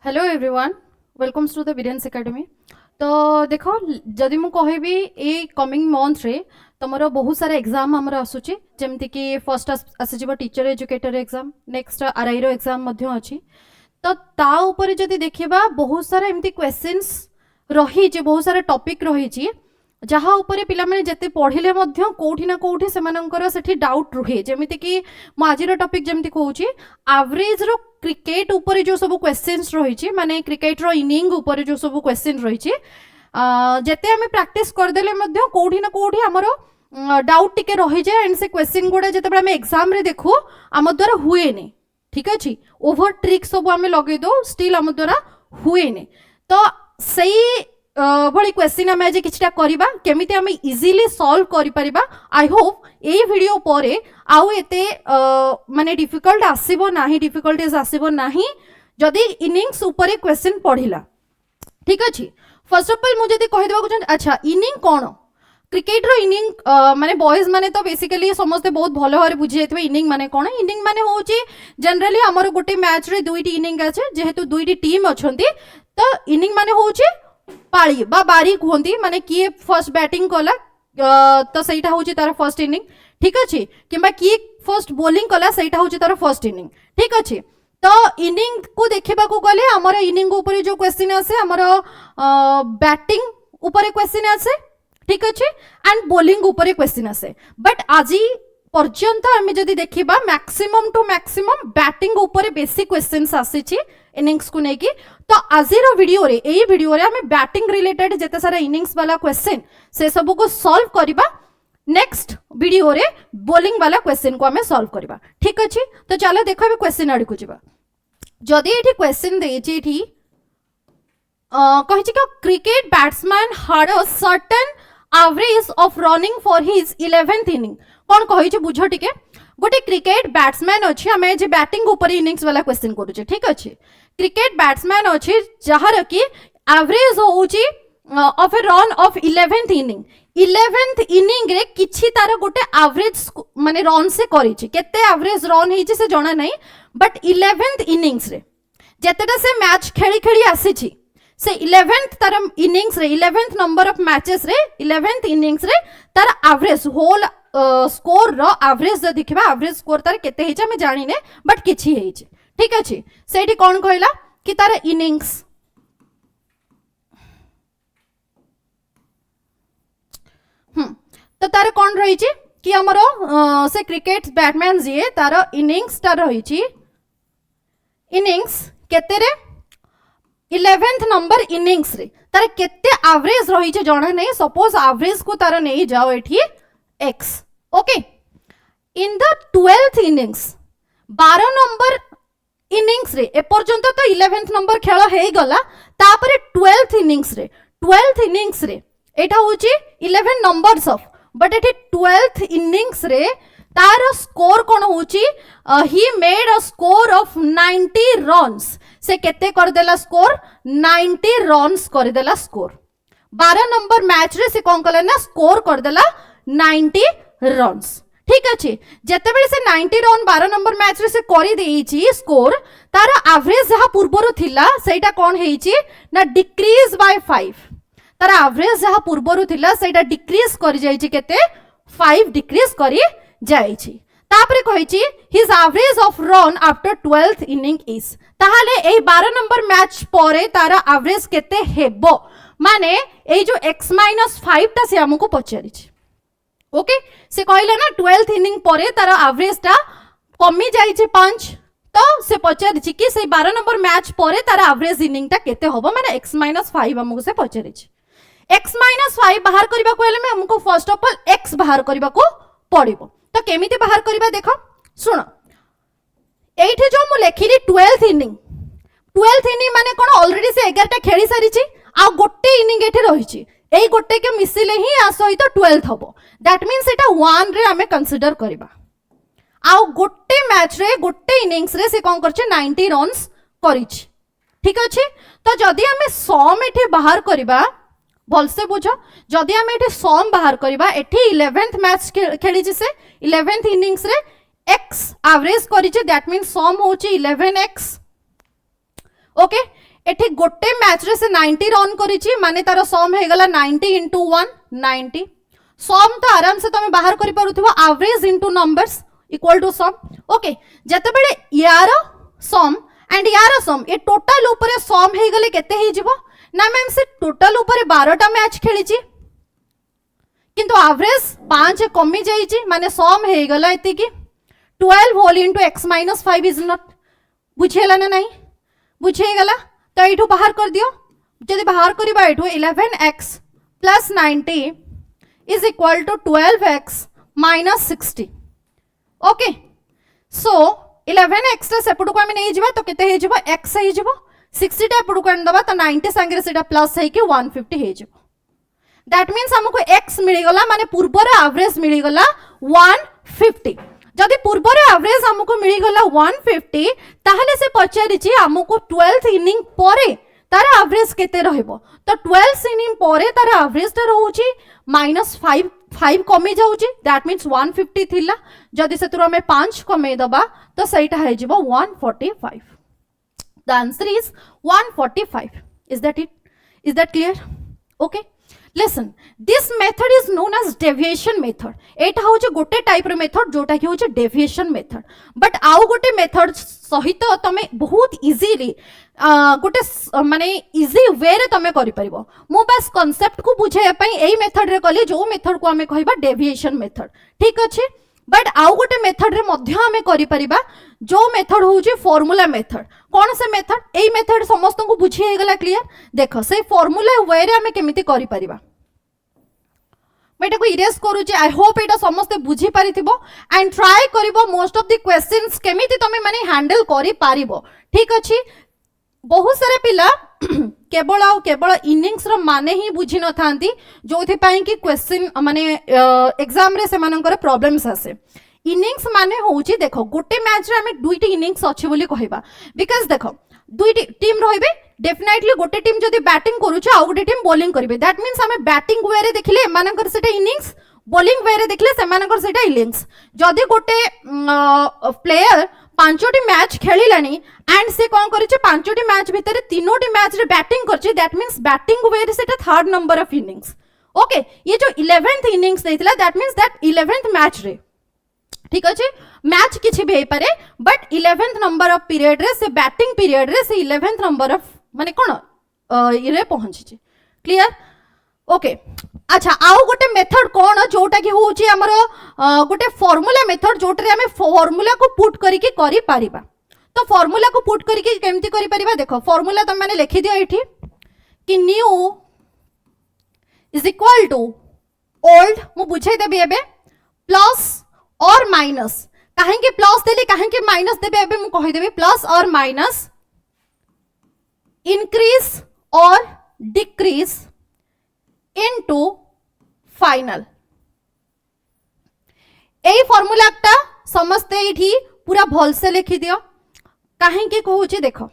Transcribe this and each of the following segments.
Hello everyone welcomes to the बिरियंस academy. तो देख जदि मु कहबी ए कमिंग मंथ रे तुमर बहुत सारा एग्जाम हमर आसुची जेमति कि फर्स्ट आसीजिबो teacher educator exam next RI रो एग्जाम मध्य अछि। तो ता ऊपर जदि देखिबा बहुत सारा एमती क्वेश्चंस रही जे बहुत सारा टॉपिक रही छी जहाँ उपरे पिला माने जते पढ़िले मध्य कोठी ना कोठी सेमानंकर सेठी डाउट रुहे जेमिति कि मु आजिरो टॉपिक जेमिति कहूची एवरेज रो क्रिकेट ऊपर जो सब क्वेश्चंस रही छी माने क्रिकेट रो इनिंग ऊपर जो सब क्वेश्चन रही छी जते हमें प्रैक्टिस कर देले मध्य कोठी ना कोठी हमरो डाउट टिके रही जाय एंड से क्वेश्चन गुडा जते हम एग्जाम रे देखू आम द्वारा हुए ने ठीक अछि ओवर ट्रिक सब हमें लगे दो स्टिल आम द्वारा हुए ने तो सही भली क्वेश्चन आम आज किछटा करबा केमिति आम इजीली सॉल्व करि परिबा। आई होप एई वीडियो परे आउ एते माने डिफिकल्ट आसीबो नाही डिफिकल्टीज आसीबो नाही जदि इनिंग्स ऊपर क्वेश्चन पढ़िला ठीक अछि। फर्स्ट ऑफ ऑल मु जदि कहि देबा को अच्छा इनिंग कोन क्रिकेट रो इनिंग माने बॉयज माने तो बेसिकली समस्त बहुत भलो भारे बुझी जायथबे इनिंग माने कोन इनिंग माने होची जनरली हमर गोटे मैच रे दुईटी इनिंग আছে जेहेतु दुईटी टीम अछंती तो इनिंग माने होची पाळी बा बारी कहती माने किए फर्स्ट बैटिंग कला तो सहीटा हूँ तार फर्स्ट इनिंग ठीक अच्छे कि किए फर्स्ट बोलिंग कला सहीटा हूँ तार फर्स्ट इनिंग ठीक अच्छे। तो इनिंग को देखा गले आमर इनिंग ऊपर जो क्वेश्चन आसे आमर बैटिंग ऊपर क्वेश्चन आसे ठीक अच्छे एंड बोलिंग ऊपर क्वेश्चन आसे बट आज पर्यंत आम जदि देखा मैक्सिमम टू मैक्सिमम बैटिंग ऊपर बेसी क्वेश्चंस आसी इनिंग्स को लेकिन तो आज वीडियो रे एई वीडियो रे हमें बैटिंग रिलेटेड जते सारा इनिंग्स वाला क्वेश्चन से सब को सॉल्व करबा नेक्स्ट वीडियो रे बॉलिंग वाला क्वेश्चन को हमें सॉल्व करबा ठीक अछि। तो चलो देखो अबे क्वेश्चन आड़ को जिबा जदि एठी क्वेश्चन देछि एठी कहिछि कि cricket batsman had a certain average of running for his 11th inning कोन कहिछि बुझो टिके गोटे क्रिकेट बैट्समैन अच्छे आम जे बैटिंग ऊपर इनिंग्स वाला क्वेश्चन करूचे ठीक अच्छे क्रिकेट बैट्समैन अच्छे जार कि एवरेज होउची of a run of 11th inning रे किछि तार गोटे एवरेज माने रन से करिछि केते एवरेज रन हिछि से जणा नै बट 11th इनिंग्स रे जेतेटा से मैच खेली खेली आसीछि से 11th तार इनिंग्स रे 11th नंबर ऑफ मैचेस रे 11th इनिंग्स रे तार एवरेज होल स्कोर रो एवरेज जो देखिबा एवरेज स्कोर तार केते हेचे हम जानि ने बट किछि हेचे ठीक अछि। सेठी कोन कहला कि तार इनिंग्स तो तार कोन रही छि कि हमरो से क्रिकेट बैट्समैन जे तार इनिंग्स तार रही छि इनिंग्स केते रे 11th नंबर इनिंग्स रे तार केते एवरेज रही छि जणा नै सपोज एवरेज को तार नै जाओ एठी x okay in the 12th innings 12 number innings रे ए पर्यंत तो 11th नंबर खेल हे गला तापरे 12th इनिंग्स रे एटा होची 11 नंबर्स ऑफ बट एठी 12th इनिंग्स रे तार स्कोर कोन होची he made a score of 90 runs से केते कर देला स्कोर 90 रन्स कर देला स्कोर 12 नंबर मैच रे से कोन कले ना स्कोर कर देला 90 रन्स ठीक अच्छे जेते बेले से 90 रन 12 नंबर मैच रे से करी देइची स्कोर तार एवरेज जहा पूर्वरो थिला सेटा कोन हेइची ना डिक्रीज बाय 5 तार एवरेज जहा पूर्वरो थिला सेटा डिक्रीज करी जाइची केते 5 डिक्रीज करी जाइची तापरे कहिची his average of run after 12th inning is ताहाले ए 12 नंबर मैच परे तार एवरेज केते हेबो माने ए जो x-5 ता से हमको पचारिची ओके से कहले ना 12th इनिंग परे तार एवरेज टा कमी जाइछे 5 तो से पचारिछि कि से 12 नंबर मैच परे तार एवरेज इनिंग टा केते होबो माने x-5 हमको से पचारिछि x-5 बाहर करबा को हेले हमको फर्स्ट ऑफ ऑल x बाहर करबा को पड़िबो तो केमिति बाहर करबा देखो सुनो एठी जो मु लेखिली 12th इनिंग माने कोन ऑलरेडी से 11 टा खेली सारिछि आ गोटे इनिंग एठी रहिछि ए गोटे के मिसिले ही आ सहित 12th हबो दैट मींस एटा 1 रे हमें कंसीडर करबा आ गोटे मैच रे गोटे इनिंग्स रे से कोन करछे 90 रन्स करिछि ठीक अछि। तो जदी हमें सम एठी बाहर करबा भलसे बुझो जदी हमें एठी सम बाहर करबा एठी 11th मैच खेलिछि से 11th इनिंग्स रे x एवरेज करिछि दैट मींस सम होछि 11x ओके एठी गोटे मैच रे से 90 रन करिछि माने तार सम हे गला 90 into 1 90 सम तो आराम से तमे बाहर करि पारुथिबो average into numbers equal to sum okay जते बेले यार सम एंड यार सम ए टोटल ऊपर सम हे गले केते हे जिवो ना मैम से टोटल ऊपर 12टा मैच खेलिछि किंतु एवरेज 5 कमी जाइछि माने सम हे गला एति की 12 whole into x minus 5 is not बुझेला ना नहीं बुझेगला तो एठू बाहर कर दियो जदि बाहर करबा एठू 11x plus 90 is equal to 12x minus 60 okay so 11x रे सेपटू को हम नै जिबा तो केते हे जिवो x हे जिवो 60 टा एपटू को दबा तो 90 संगे सेटा प्लस हे कि 150 हे जिवो दैट मींस हमको x मिली गला माने पूर्वर एवरेज मिली गला 150 जदि पूर्वर एवरेज हमको मिली गला 150 ताहले से पचारिछि हमको 12th इनिंग परे तार एवरेज केते रहइबो तो 12th इनिंग परे तार एवरेज ता रहउछि -5 कमी जाउछि दैट मींस 150 थिला जदि सेतुर हमें 5 कमे दबा तो सहीटा हे जिवो 145 the answer is 145 is that clear okay Listen, this method is known as deviation method. एटा होचे गोटे टाइप रो मेथड जोटा कि होचे deviation method. बट आउ गोटे मेथड सहित तमे बहुत इजीली गोटे माने इजी वे रे तमे करि परिबो मु बस कांसेप्ट को बुझाय पई एई मेथड रे कली जो मेथड को हमें कहबा डेविएशन मेथड ठीक अछि बट आउ गोटे मेथड रे मध्य हमें करि परिबा जो मेथड होची फार्मूला मेथड कोन से मेथड एई मेथड समस्त को बुझी हे गला क्लियर देखो से फार्मूला वे रे हमें केमिति करि परिबा मैं को इरेज करूची आई होप एटा समस्त बुझी पारिथिबो एंड ट्राई करिवो मोस्ट ऑफ द क्वेश्चंस केमिति तमे माने हैंडल करि पारिबो ठीक अछि बहुत सारे पिला केवल इनिंग्स रो माने ही बुझी न थांती जोथि पई कि क्वेश्चन माने एग्जाम रे से मानकर प्रॉब्लम्स आसे इनिंग्स माने होउची देखो गोटे मैच रे हमें दुईटी इनिंग्स अछि बोली कहबा बिकॉज़ देखो दुईटी टीम रहिबे डेफिनेटली गोटे टीम जदी बैटिंग करूछ आ गोटे टीम बॉलिंग करिवे दैट मींस हमें बैटिंग वे रे देखिले मानकर सेटा इनिंग्स बॉलिंग वे रे देखिले से मानकर सेटा इनिंग्स जदी गोटे प्लेयर पांचोटी मैच खेलिलानी एंड से कोन करिछ पांचोटी मैच भितर तीनोटी मैच रे बैटिंग करछि दैट मींस बैटिंग वे रे सेटा third number of innings okay ये जो 11th इनिंग्स देथिला that means that 11th match रे ठीक अछि मैच किछि भी पारे but 11th number of period रे से बैटिंग पीरियड रे से 11th नंबर ऑफ माने कोन इरे पहुंची क्लियर ओके अच्छा आउ गोटे मेथड कोन जोटा कि होची हमर गोटे फार्मूला मेथड जोटरे हमें फार्मूला को पुट करिके करि पारिबा तो फार्मूला को पुट करिके केमती करि पारिबा देखो फार्मूला त माने लिखि दियो एठी कि new is equal to old मु बुझाई देबे एबे प्लस और माइनस काहे के प्लस देली काहे के माइनस देबे एबे मु कहि देबे प्लस और माइनस इंक्रीज और डिक्रीज इनटू फाइनल एई फार्मूला टा समस्ते एठी पूरा भल से लिखि दियो काहे के कहूची देखो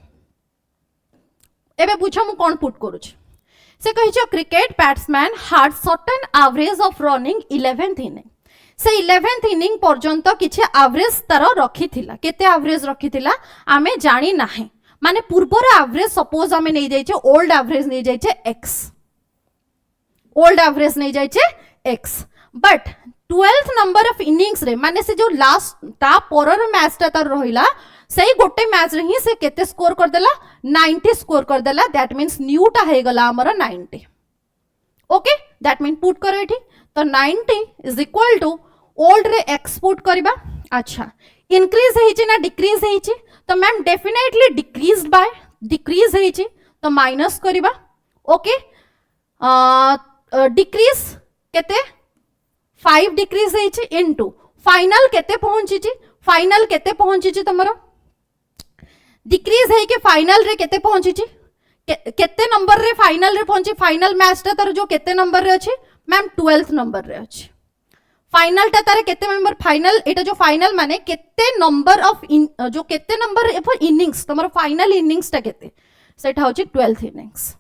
एबे बुझो मु कोन पुट करूची से कहियो cricket batsman had certain average of running 11th inning से 11th इनिंग पर्यंत किछि एवरेज तार रखिथिला केते एवरेज रखिथिला आमे जानि नाही माने पूर्वर एवरेज सपोज आमे नै जाइछे ओल्ड एवरेज नै जाइछे x ओल्ड एवरेज नै जाइछे x but 12th number of innings रे माने से जो लास्ट ता परर मैच ता तार रहिला सही गोटे मैच रे ही से केते स्कोर कर देला 90 स्कोर कर देला दैट मींस न्यू टा हे गला हमर 90 ओके दैट मीन पुट करो एठी तो 90 इज इक्वल टू ओल्ड रे x पुट करबा अच्छा इंक्रीज हेछि ना डिक्रीज हेछि तो मैम डेफिनेटली डिक्रीज हेछि तो माइनस करबा ओके डिक्रीज केते 5 डिक्रीज हेछि इनटू फाइनल केते पहुंची तमरो डिक्रीज है कि फाइनल रे केते पहुंची केते नंबर रे फाइनल रे पहुंची फाइनल मैच ता तार जो केते नंबर रे अछि मैम 12th नंबर रे अछि फाइनल ता तार केते नंबर फाइनल एटा जो फाइनल माने केते नंबर ऑफ जो केते नंबर फॉर इनिंग्स तमरो फाइनल इनिंग्स ता केते सेटा होची 12th इनिंग्स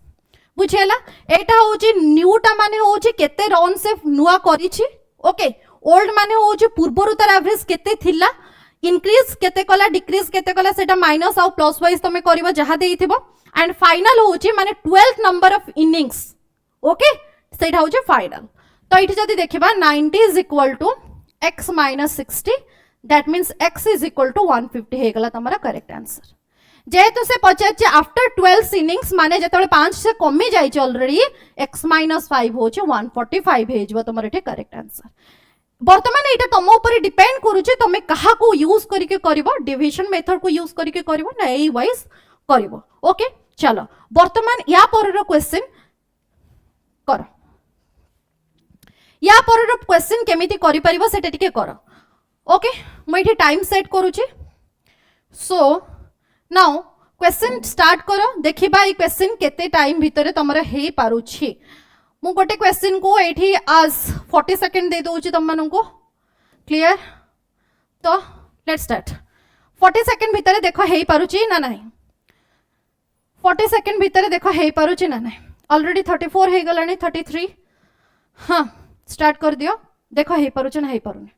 बुझेला एटा होची न्यू टा माने होची केते रन से नुआ करिछि ओके ओल्ड माने होची पूर्वरु तार एवरेज केते थिला इंक्रीज केते कला डिक्रीज केते कला सेटा माइनस आउ प्लस वाइज तमे करबो जहा देइथिबो एंड फाइनल होची माने 12th number of innings okay सेटा होची फाइनल तो इठी जदी देखिबा 90 is equal to x minus 60 that means x is equal to 150 हे गला तमरा करेक्ट आंसर जेहेतु से पचार आफ्टर 12 इनिंग्स माने जतबे 5 से कमी जाई ऑलरेडी x माइनस 5 होची 145 हे जबो तमरा एठी करेक्ट आंसर बर्तमान एटा तुम ऊपर डिपेंड करूचे तुम कहा को यूज करके करबो डिविजन मेथड को यूज करके करबो ना ए वाइज करबो ओके चलो बर्तमान या परर क्वेश्चन कर या परर क्वेश्चन केमिति करि परिबो सेटा टिके कर ओके मैं एठी टाइम सेट करूची सो नाउ क्वेश्चन स्टार्ट करो देखिबा ई क्वेश्चन केते टाइम भितरे तमरा हे पारुछि मु गोटे क्वेश्चन को एठी आज 40 सेकंड दे दोची तम मानन को क्लियर तो लेट्स स्टार्ट 40 सेकंड भितरे देखो हे पारुची ना नाही 40 सेकंड भितरे देखो हे पारुची ना नाही ऑलरेडी 34 हे गलानी 33 हां स्टार्ट कर दियो देखो हे पारुची ना हे पारुनी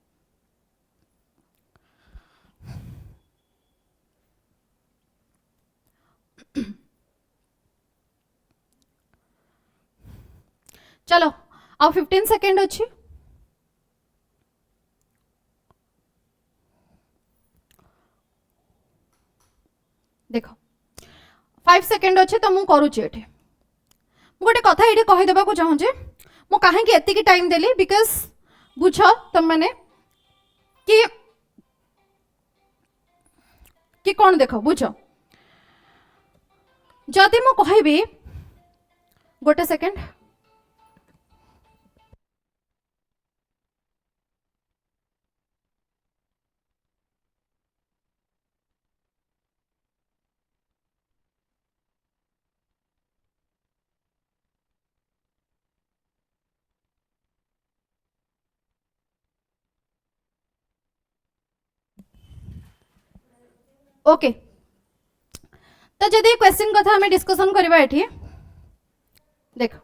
चलो आ 15 सेकंड अच्छी देखो 5 सेकंड अच्छे तो मुझे करुच्ची एठी गोटे कथा ये कहीदेवा को चाहूँचे मु कहीं एति टाइम देली बिकज बुझ तुम मैंने कि कौन देख बुझ जदि मु कहबी गोटे सेकंड ओके तो जदि क्वेश्चन कथा हमें डिस्कशन करबा एठी देखो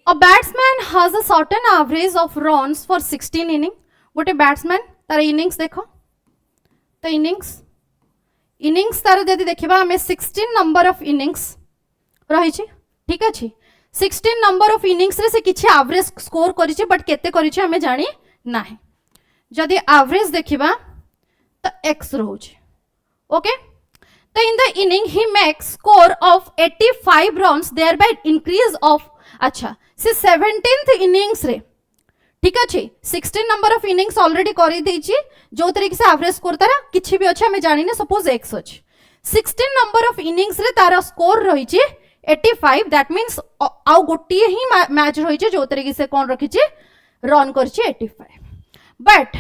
a batsman has a certain average of runs for 16 inning गोटे बैट्समैन तार इनिंग्स देखो तो इनिंग्स तार जदि देखिबा हमें 16 नंबर ऑफ इनिंग्स रही छी ठीक अछि 16 नंबर ऑफ इनिंग्स रे से किछि एवरेज स्कोर करि छी बट केते करि छी हमें जानी नाही जदि एवरेज देखिबा तो x रोज ओके तो in the inning he makes score of 85 runs thereby increase of अच्छा से 17th innings रे ठीक अछि 16 नंबर ऑफ इनिंग्स ऑलरेडी करि देछि जो तरीके से एवरेज स्कोर तारा किछि भी अछि हमें जानि ने सपोज x अछि 16 नंबर ऑफ इनिंग्स रे तारा स्कोर रहि छि 85 दैट मींस आउ गोटी ही मैच रहि छि जो तरीके से कोन रखि छि रन कर छि 85 बट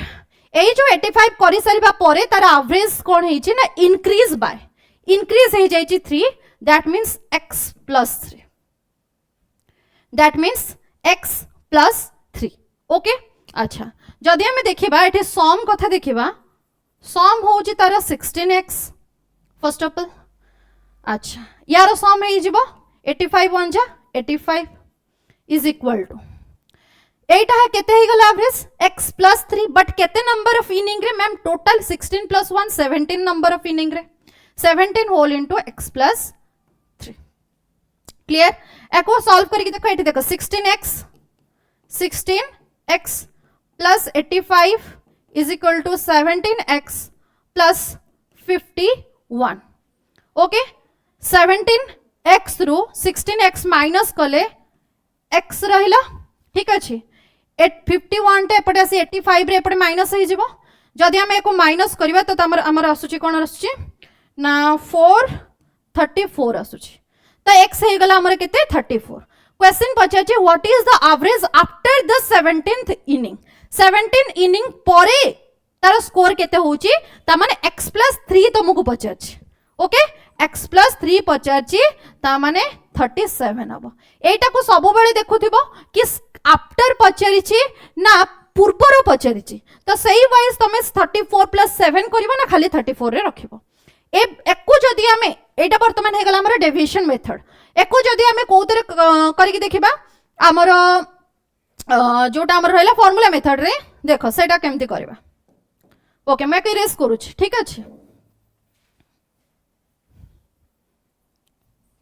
एई जो 85 करि सरिबा परे तार एवरेज कोन हेइ छि ना इंक्रीज हे जाय छि 3 that means x plus 3 that means x plus 3 okay अच्छा जदि हमें देखिबा एठी सम कथा देखिबा सम हो छि तार 16x फर्स्ट ऑफ ऑल अच्छा यार सम हेइ जिवो 85 1 जा 85 इज इक्वल टू एटा है केते हे गला एवरेज x plus 3 बट केते नंबर ऑफ इनिंग रे ma'am total 16 plus 1 17 number of inning रे 17 whole into x plus 3 clear एको सॉल्व करके देखो एठी देखो 16x plus 85 is equal to 17x plus 51 okay 17x रु 16x माइनस कले x रहिला ठीक अछि 51 टे एपटे आसी 85 रे एपटे माइनस हे जिवो जदि हम एको माइनस करबा तो हमर आसुची कोन आसुची ना 434 आसुची तो x हे गला हमर केते 34 क्वेश्चन पचाची what is the average after the 17th inning 17 inning परे तार स्कोर केते होची ता माने x plus 3 तुमको पचाची ओके x plus 3 पचाची ता माने 37 हबो एटा को सब बेले देखुथिबो कि आफ्टर पचारिची ना पूर्वर पचारिची तो सही वाइज तमे 34 plus 7 करबो ना खाली 34 रे रखिबो ए एको जदी हमें एटा वर्तमान हे गला हमर डेविएशन मेथड एको जदी हमें कोतरे करिक देखिबा हमर जोटा हमर रहला फार्मूला मेथड रे देखो सेटा केमती करबा ओके मैं इरेज करूची ठीक अच्छे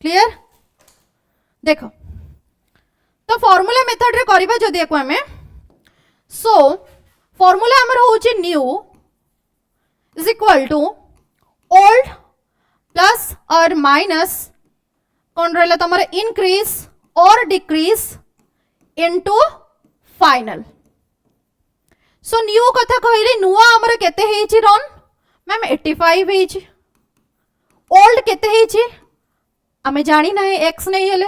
क्लियर देख तो फॉर्मूला मेथड रे करबा जदि एको हमें सो फॉर्मूला हमर होची new is equal to old plus और माइनस कौन रहा तुम इनक्रीज और decrease into final so new कथा कहली नुआ हमर केते हेची रन मैम 85 हेची ओल्ड केते हेची आमे जानी ना एक्स नहीं हेले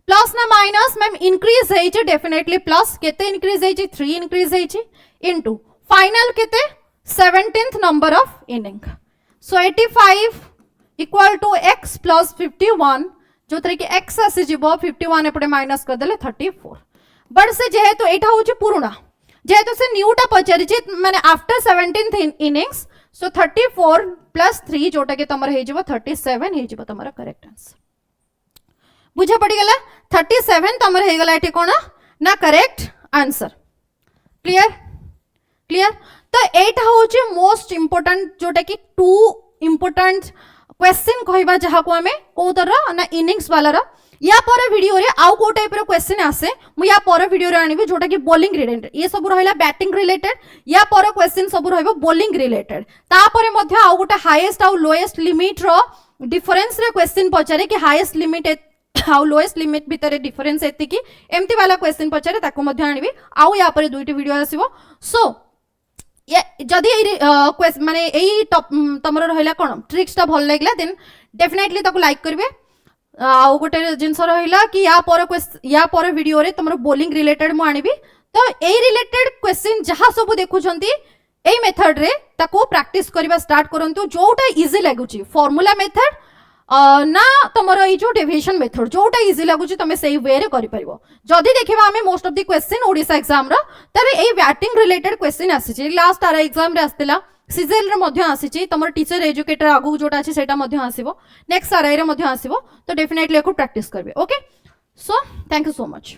प्लस ना माइनस मैम इनक्रीज हेची डेफिनेटली प्लस केते इनक्रीज हेची 3 इनक्रीज हेची इनटू फाइनल केते 17th number of inning so 85 equal to x plus 51 जो थरे कि x आसी जिवो 51 एपटे माइनस कर देले 34 बट से जेहेतु एटा होची पुराना जेहेतु से न्यूटा पचारि जे माने आफ्टर 17th इनिंग्स सो 34 प्लस 3 जोटा कि तमर हे जिवो 37 हे जिवो तमर करेक्ट आंसर बुझा पड़ी गला 37 तमर हे गला एठी कोन ना करेक्ट आंसर क्लियर क्लियर तो एटा होची मोस्ट इंपोर्टेंट जोटा कि टू इंपोर्टेंट क्वेश्चन कहबा जहा को हमें को तरह ना इनिंग्स वाला रा या पर वीडियो रे आउ को टाइप रो क्वेश्चन आसे मु या पर वीडियो रे आनिबे जोटा कि बॉलिंग रिलेटेड ये सब रहला बैटिंग रिलेटेड या पर क्वेश्चन सब रहबो बॉलिंग रिलेटेड ता परे मध्ये आउ गोटा हाईएस्ट आउ लोएस्ट लिमिट रो डिफरेंस रे क्वेश्चन पचारे कि हाईएस्ट लिमिट आउ लोएस्ट लिमिट भितर डिफरेंस एति कि एम्ति वाला क्वेश्चन पचारे ताको मध्ये आनिबे आउ या पर दुईटी वीडियो आसीबो सो जदि माने एई तमरो रहला कोन ट्रिक्स ता भल लागला देन डेफिनेटली ताको लाइक करबे आउ गोटे जिनस रहा कि या पर वीडियो रे तमरो बॉलिंग रिलेटेड मु आनिबी तो एई रिलेटेड क्वेश्चन जहा सब देखुछंती एई मेथड रे ताको प्रैक्टिस करबा स्टार्ट करंतु जोटा इजी लागुची फार्मूला मेथड ना तमरो ई जो डेविएशन मेथड जोटा इजी लागुची तमे सेही वे रे करि परिबो जदि देखिबा हमें most of the question Odisha exam रो तबे एई बैटिंग रिलेटेड क्वेश्चन आसीची लास्ट आर एग्जाम रे आस्तिला सीजेल रे मध्य आसीची तमर टीचर एजुकेटर आगु जोटा अछि सेटा मध्य आसीबो नेक्स्ट आरआई रे मध्य आसीबो तो डेफिनेटली एको प्रैक्टिस करबे okay so thank you so much.